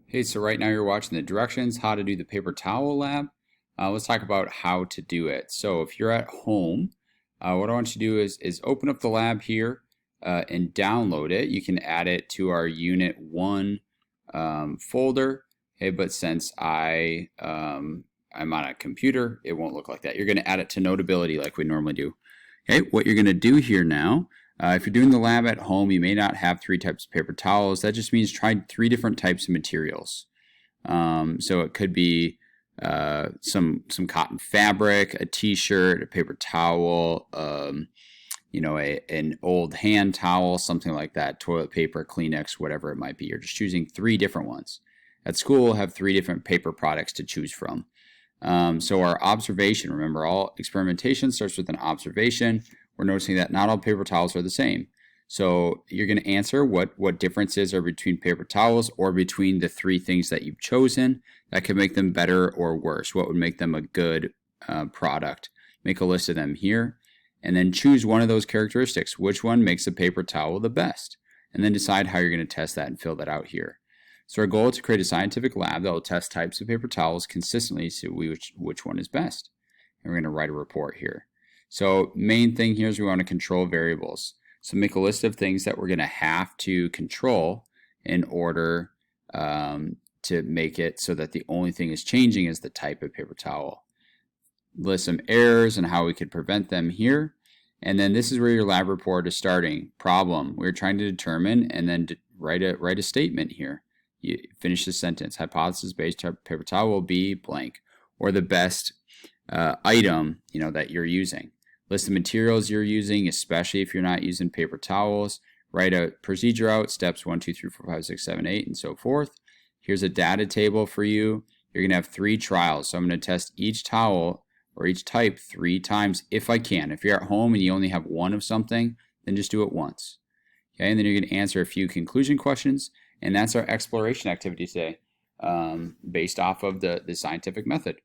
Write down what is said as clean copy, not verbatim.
Hey, so right now you're watching the directions, how to do the paper towel lab. Let's talk about how to do it. So if you're at home, what I want you to do is open up the lab here and download it. You can add it to our Unit 1 folder. Okay, but since I'm on a computer, it won't look like that. You're going to add it to Notability like we normally do. Okay, what you're going to do here now, if you're doing the lab at home, you may not have 3 types of paper towels. That just means try 3 different types of materials. So it could be some cotton fabric, a t-shirt, a paper towel, an old hand towel, something like that, toilet paper, Kleenex, whatever it might be. You're just choosing 3 different ones. At school, we'll have 3 different paper products to choose from. So our observation, remember all experimentation starts with an observation. We're noticing that not all paper towels are the same. So you're going to answer what differences are between paper towels or between the 3 things that you've chosen that could make them better or worse. What would make them a good product? Make a list of them here and then choose one of those characteristics. Which one makes a paper towel the best? And then decide how you're going to test that and fill that out here. So our goal is to create a scientific lab that will test types of paper towels consistently to see which one is best. And we're going to write a report here. So main thing here is we want to control variables. So make a list of things that we're going to have to control in order to make it so that the only thing is changing is the type of paper towel. List some errors and how we could prevent them here. And then this is where your lab report is starting. Problem, we're trying to determine and then write a statement here. You finish the sentence. Hypothesis-based paper towel will be blank, or the best item that you're using. List the materials you're using, especially if you're not using paper towels. Write a procedure out, steps 1, 2, 3, 4, 5, 6, 7, 8, and so forth. Here's a data table for you. You're going to have 3 trials. So I'm going to test each towel or each type 3 times if I can. If you're at home and you only have 1 of something, then just do it once. Okay, and then you're going to answer a few conclusion questions, and that's our exploration activity today based off of the scientific method.